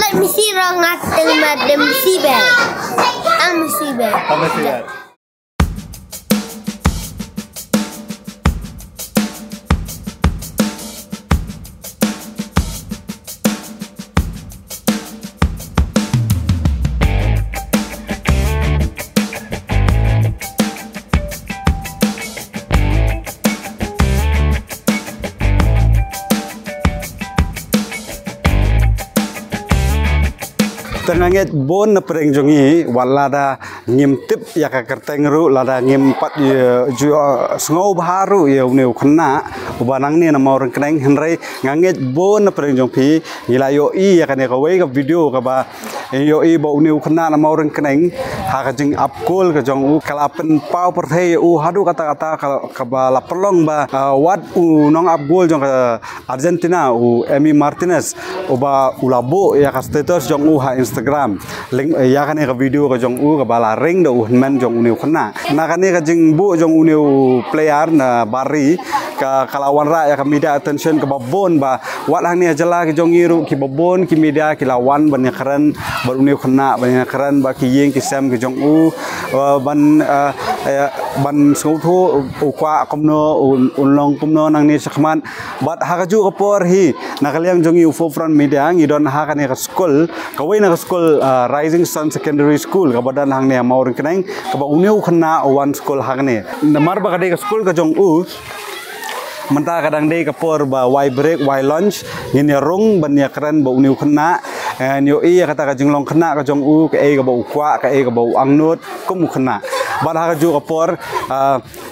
Menalai misi rangat dengan misi bel. Misi bel. Misi bel. Tengangit bon na pereng jongi walada ngimtip ya ka kerteng ru lada ngimpat ju sngo baru ya une khna ubanang ni na maurang kneng henrei ngangit bon na pereng jong pi ngila yo I ya kan ka wei ka video ka ba yo I ba une khna na maurang kneng ha ka jing apkol ka jong u kalapen pau perthei u hadu kata-kata ka ba la perlong ba wat u nong apgol jong ka Argentina u Emi Martinez uba ulabo ya ka status jong u ha Instagram link ya kan ka video ka jong u ka bala ring do men jong uniu khna na kan ka jing bu jong uniu player na bari ka kalawan ra ya ka media attention ka babon ba wat hang ni jala ki jong iru ki babon ki media ki lawan ban keren ban uniu khna ban keren ba ki yeng ki sam ki jong u ban sou thu u kwa komno unlong komno nang ni sakman bat ha ka ju ka por hi na kaliang jong iu front media ngi don ha kan ka school ka wei na school Rising Sun Secondary School ka badan hang ne maurang kneng ka ba uniu khna one school hang ne namar ba ka de school ka jong u menta kadang de ka por ba why break why lunch ngin ya rong ban ya keren ba uniu khna nyo I kata ka jinglong khna ka jong u ka e ka ba u kwa ka e ka ba u angnut kum khna ba ha ka ju ka por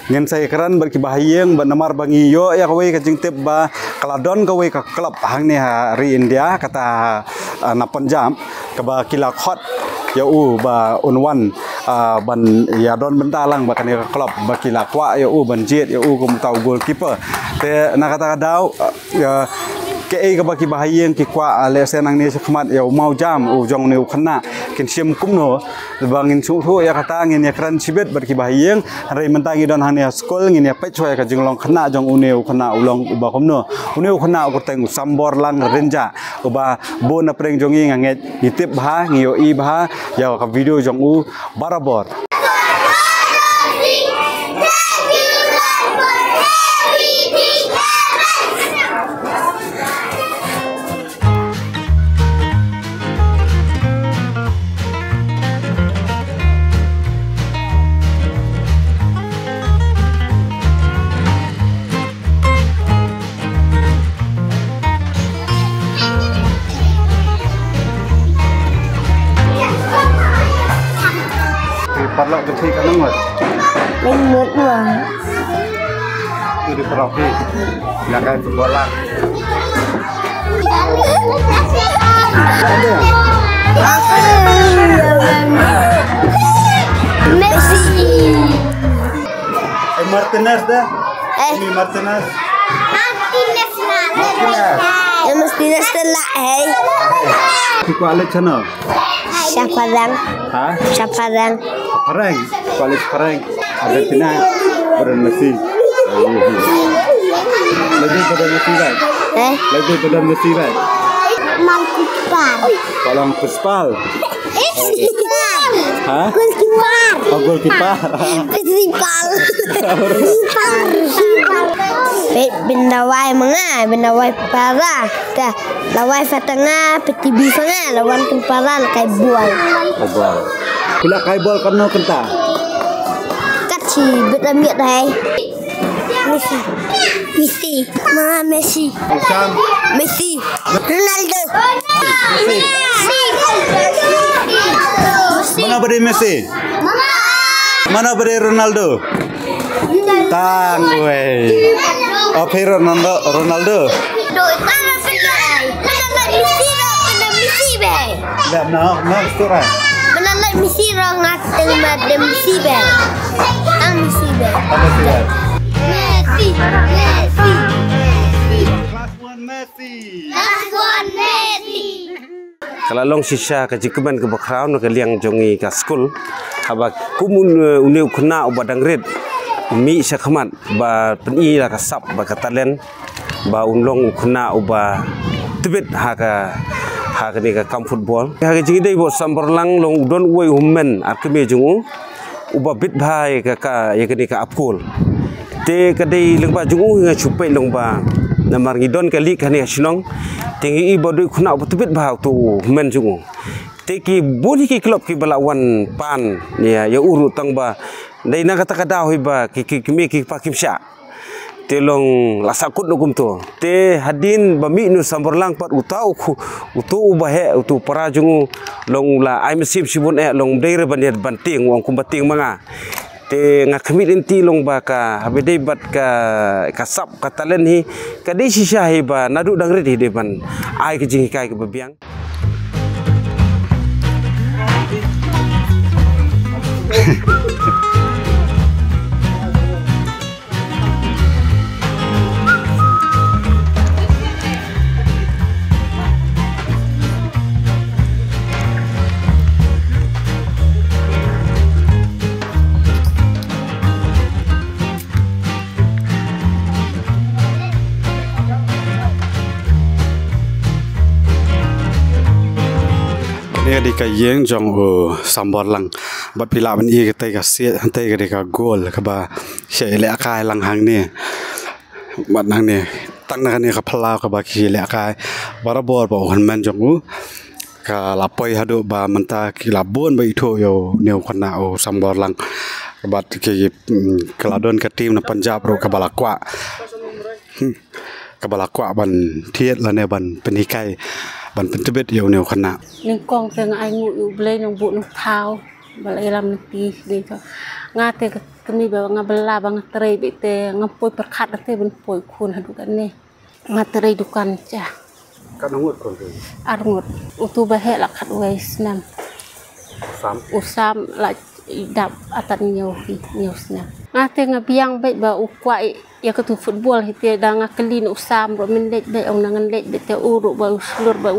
ngin sai keren ber ki bahayeng ba namar bangi yo ya ka wei ka jing tip ba kaladon ka wei ka club hang ne ri India kata na Punjab ka ba kila khot ya u ba unwan ban ya don bentalang ba kan ka club ba kila kwa ya u ban jet ya u kum tau goalkeeper te na kata dau ya ke e ka ba ki bahayeng ki kwa le senang ni sakmat ya mau jam u jong ne khna kin sim kumno bangin su thu ya kata ngin ya kran sibet ber ki bahayeng rei mentangi don han ya skol ngin ya pech ya ka jinglong khna jong uneu khna ulong uba komno uneu khna ko teng sambor lang renja uba bon na preng jongi nganget nitip bha ngio I bha ya ka video jong u barabor parlok ke kan ngot Menut lah. Itu di profi belakang bola Messi. Martinez dah ini Martinez Martinez telah Kiko Alex channel siapa dang? Hah? Siapa dang? Pareng, Alex Pareng Argentina badan Messi lagi badan Messi right? Lagi badan Messi right? Mangkupar Kolong Puspal Hah? Golkipar Golkipar Festival Bendawai menga Bendawai para Dah Lawai fatanga Peti bifanga Lawan kumpara Kai bual Bual Bila kai bual karena kenta Kaci Betamit hai Messi Messi Ma Messi Usam Messi Ronaldo Mana beri Messi? Mana beri Ronaldo? Tang weh. Oh, Ronaldo. No, story. Menalai misi rangat dengan misi bel. Misi bel. Messi. Kalau long sisa ke jikuman ke background ke liang jongi ke school, haba kumun uniu kena ubadang red, mi sakhamat ba peni la ka sap ba ka talent ba unlong kena uba tibet ha ka ha kani ka kam football ha ke jingi dei bo samborlang long don woi hummen arkeme jungu uba bit bhai ka ya kani ka apkol te kadai lengba jungu nga chupai longba namar ngidon kali kani asinong tingi i bodu khuna butbit bhau tu men jungu te ki boni ki klub ki balawan pan ya uru tangba dai na kata kada hoiba ki mi ki pakimsha te long lasakut no kumto te hadin bami nu samborlang pat utau utu ubahe utu para jungu long la ai mesim sibun long deire banir banting wong kumbating manga te ngakmit inti long ba ka habedei bat ka sap ka talen hi ka dei sisa hi ba nadu dangret hi deban ai ke jing kai ke bebiang di ka yeng jong sambor lang bat pila ban i ka se te ka ka gol ka ba she le akai lang hang ni bat nang ni tang na ni ka phla ka ba ki le akai barabor ba hon man jong ka la poi hadu ba manta ki la bon ba itho yo neu khona o sambor lang bat ki kaladon ka tim na Punjab ro ka balakwa ban thiet la ne ban penikai ban pentebet yo neu khana ning kong teng ai ngu blei nang bu nang thau balai lam ti de to ngate kami ba ngabela bang trei be te ngapoi perkhat te ben poi khun hadu kan ne ngatrei dukan cha kan ngut kon te arngut utu ba he la khat wei snam usam la dap atat nyo snam ngate ngabiang be ba ukwai ya ketu football hite danga kelin usam ro min lek be ong nangan lek be te uru ba uslur ba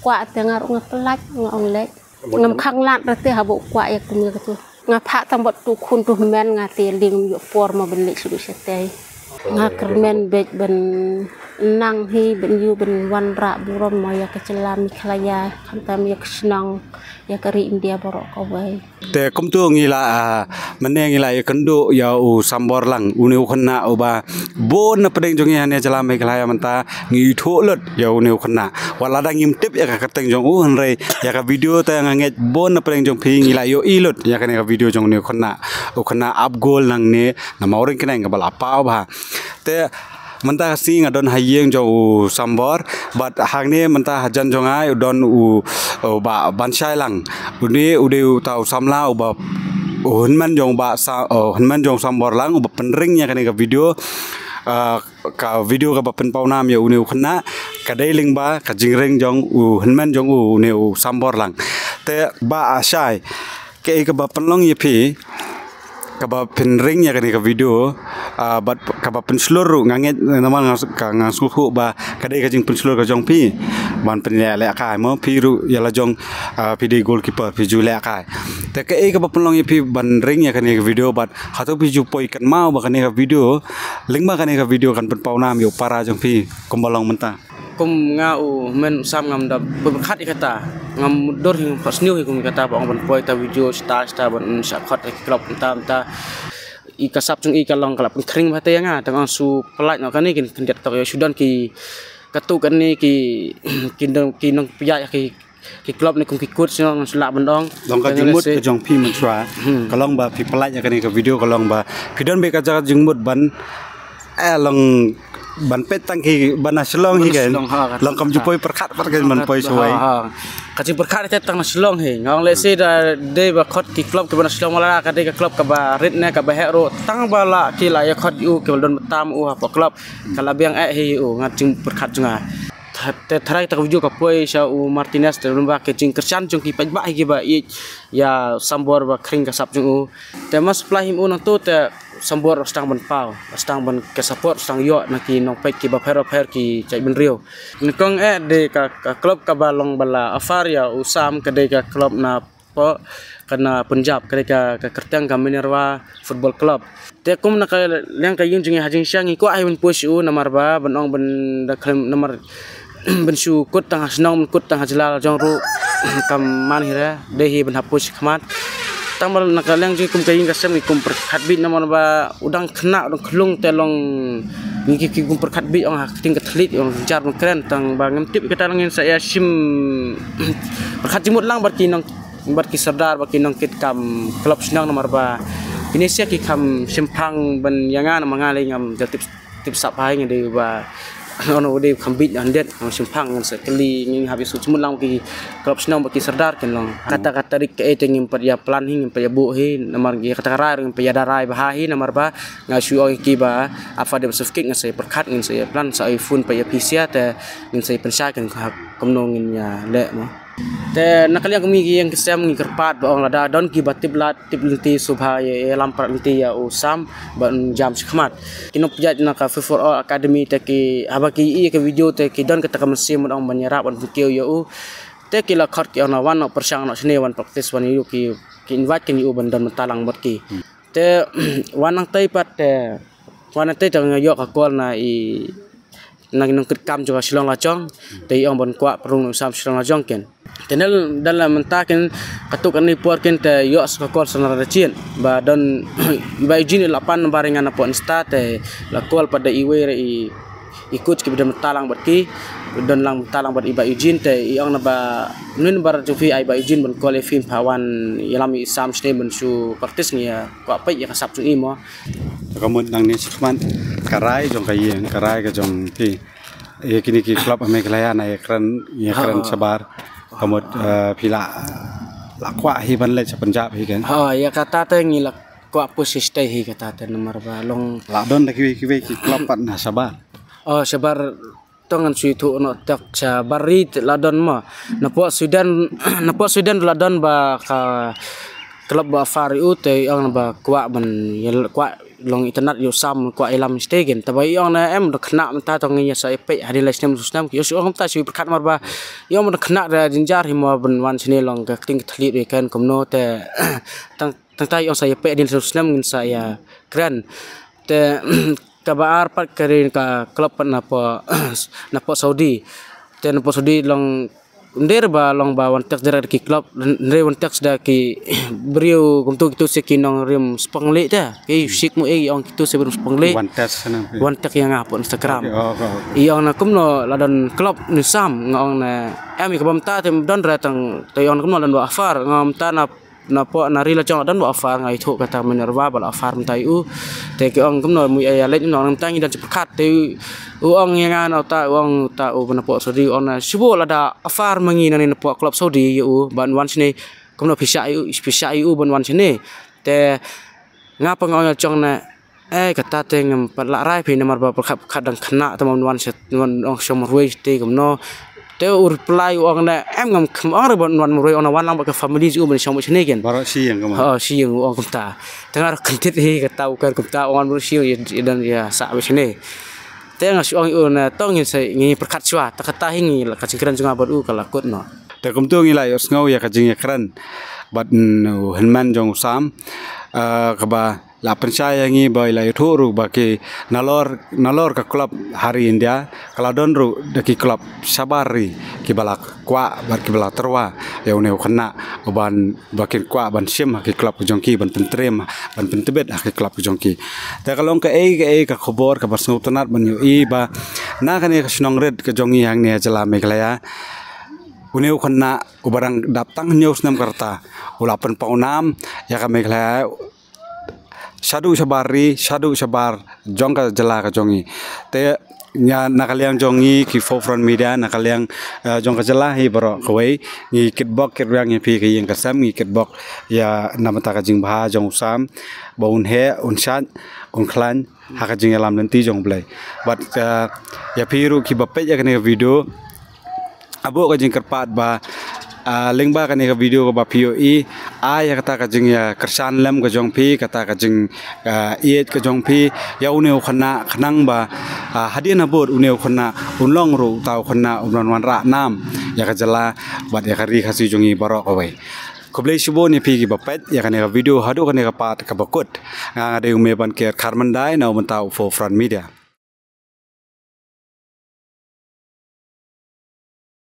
kwa te ngar ngapelak ngong lek ngam khang lat rate ha bo kwa ya kumya ketu ngapha tambot tu khun tu men ngate ling yo por ma ben lek sudu sete ngakermen be ben nang hi ben yu ben wan ra burom ma ya kecelam khlaya khantam ya snang ya kari India borok ko wai te kum tu ngila mane ngila ya kendo ya u sambor lang uneu khna oba bon na pedeng jong ya ne jala me khlaya manta ngi tholut ya uneu khna wala dang im tip ya ka teng jong u han re ya ka video ta nganget bon na pedeng jong phi ngila yo ilut ya ka ne ka video jong ne khna u khna up goal nang ne na mauring keneng ka bala pa ba te manta sing adon hayeng jo sambor but hang ne manta hajan jongai udon ba bansai lang uni udeu tau samla ba hunman jong ba hunman jong sambor lang ba penring nya kan ka video ka ba pen paunam ya uneu khna ka deiling ba ka jingreng jong hunman jong uneu sambor lang te ba asai ke ka ba penlong ye phi kaba penring ya kan ka video but kaba penslur nganget nama ngasku ba kadai ka jing penslur ka jong pi ban penle le akai mo pi ru ya la jong pd goalkeeper pi ju le akai te ka kaba penlong pi ban ring ya kan ka video but hatu pi ju poi kan mau ba kan ka video ling ba kan ka video kan pen paunam yo para jong pi kombalong menta kum ngau men sam ngam da berkhat ikata ngam dor hing pas new kum kata bang ban poi ta video star ban sa khat klub tam ta i kasap chung i kalong kalap kring ba te nga tang su pelaj no kan ni kin det to sudan ki katu kan ni ki nong pya ki klub ni kum ki kut sino sla bandong long ka jingmut ke jong pi mantra kalong ba pi pelaj kan ni ka video kalong ba pidon be ka jaga jingmut ban long ban petang ki ban aslong hi kan long kam jupoi perkhat kan man poi suai kacing perkhat te tang aslong hi ngong le se da de ba khot ki club ke ban aslong mala ka de ka club ka ba rit ne ka ba hero tang bala ki la ya khot u ke don tam u ha club kala biang hi u ngacing perkhat junga te tharai ta video ka poi sa u Martinez te lumba ke jing kersan jung ki paj ba hi ba ya sambor ba kring ka sap jung u te mas plahim u nang tu te sambor stang ban pau stang ban ke support stang yo na ki nong pek ki ba phero ki chai ben rio ni kong de ka club ka balong bala afar ya usam ke de ka club na po kana Punjab ke ka kertang ka Minerva football club te kum na ka yang ka yung jing hajing syang ko ai ben push u namar ba benong ben da klem namar bensu kut tang hasnong kut tang hajalal jong ru kam man hira dehi ben hapus khmat tang mal nakalang ji kum kayin kasam kum perkhat bit namon ba udang kena udang kelung telong ngi ki kum perkhat bit ong ting ketlit ong jar keren tang ba ngem tip kata langin saya sim perkhat jimut lang barki nong barki sardar barki nong kit kam klub senang nomor ba ini sia ki kam simpang ben yangan mangali ngam tip sap hai ngi de ba ono de kambit andet simpang sekali ngi habis cumut lang ki klub senang baki sardar ken long kata-kata rik e tengim per ya plan hing per ya bu hi namar gi kata rai per ya darai bah hi namar ba ngasu oi ki ba apa de sufkik ngasai perkat ngin saya plan sa iphone per ya pc te ngin saya pensya ken komno ngin ya le mo te nakaliang kami yang kesem ngi kerpat ba ong lada don ki batib lat tip linti subha ye lampar linti ya usam ban jam khmat kinop jat na ka for all academy te ki abaki i ke video te ki don kata kamsi mun ong banyarap on video ya u te ki la khot ki ona wan persang no sne wan practice wan yu ki invite ken yu ban don talang bot ki te wanang tai pat te wan te tang yo ka kol na i nang nang kam juga silong lacong te ong bon kwa perung usam silong lacong ken tenel dalam mentaken katuk ni puarken te yo skakol sanar racin ba don ba izin 8 barengan apa insta te la kol pada iwe i ikut ke bidang talang berki don lang talang ber iba izin te iong na ba nun bar jufi ai ba izin bon kol film pawan yalam isam ste ben su praktis ni ya ko apa ya kasap su imo kamun nang ni sikman karai jong kayeng karai ka jong ti ye kini ki klub ameklaya na ye kran sabar kamut pila lakwa hi ban le Punjab hi kan ya kata te ngi lakwa posis te hi kata te nomor ba long la don ta ki klub pat na sabar sabar tongan suitu no tak sabari la don ma na po Sudan la don ba ka klub ba fariu te ang ba kwa ban kwa long internet yo sam kwa ilam stegen tabai ong na em kena menta tong nya sa epe hari les nem susnam yo su ong ta su perkat mar ba yo mon kena da jinjar himo ben wan sini long ka ting thli re kan komno te tang tai ong sa epe din susnam ngin saya keren te kabar pat kerin ka klub na po Saudi te na po Saudi long under ba long ba wan tek der ki klub ndre wan tek da ki brio kumtu kitu se kinong rim spangle ta ki sik mo e ong kitu se rim spangle wan tek yang apa Instagram iong na kumno ladan klub ni sam ngong na ami kabam ta tem don ratang to yong kumno dan do afar ngom ta na po na rila chong dan do afar ngai thu kata menerwa bal afar mtai u te ki ong kumno mu ya let nong tang dan sepakat te uang yang ana ta uang ta u bana po Saudi ona sibo lada afar mangi na ni po klub Saudi u ban wan sini kumno pisa u ban wan sini te ngapa ngau chong na kata te ngam la rai phi namar ba kadang kena tamam wan set wan ong somroi te kumno te reply uang na em ngam khamar ban wan moroi ona wan lang ba family u ban som sini ken baro si yang kama si yang uang kumta tengar kentit hi kata ukar kumta uang si dan ya sa sini tengah suang una tongin sai ngi perkat swa takata hingi la kacingkran junga badu kalakut no te kumtu ngi la yos ngau ya kajing kran bat henman jong sam ka ba la percaya ngi boy la yuturu baki nalor ka klub hari India kala don ru daki klub sabari ki balak kwa bar ki balak terwa ya une khna ban bakin kwa ban sim ki klub jongki ban pentrem ban pentebet ki klub jongki te kalong ka ka khobor ka basnu tanat ban yu i ba na kane ka snong red ka jongi hang ne jala meglaya une khna ubarang daptang news nam karta ulapan paunam ya ka meglaya Shadu sabar jongka jela ka jongi te nya nakaliang jongi ki forefront media nakaliang jongka jela hi baro kawai ni kitbok kiryang hi pi ki yang kasam ni kitbok ya namata ka jing bha jong sam baun he unsat unklan ha ka jing alam nanti jong blai but ya piru ki bape ya kane video abo ka jing kerpat ba lengba kan ka video ka POE ya kata ka jing ya kersan lem ka jong pi kata ka jing iet ka jong pi ya uneu khana khnang ba hadian abot uneu khana unlong ru tau khana unwan wan ra nam ya ka jala bat ya kari khasi jongi barok awai koblei sibo ni pi ki bapet ya kan ka video hadu kan ka pat ka bakut nga de ume ban ker karmandai na mentau for front media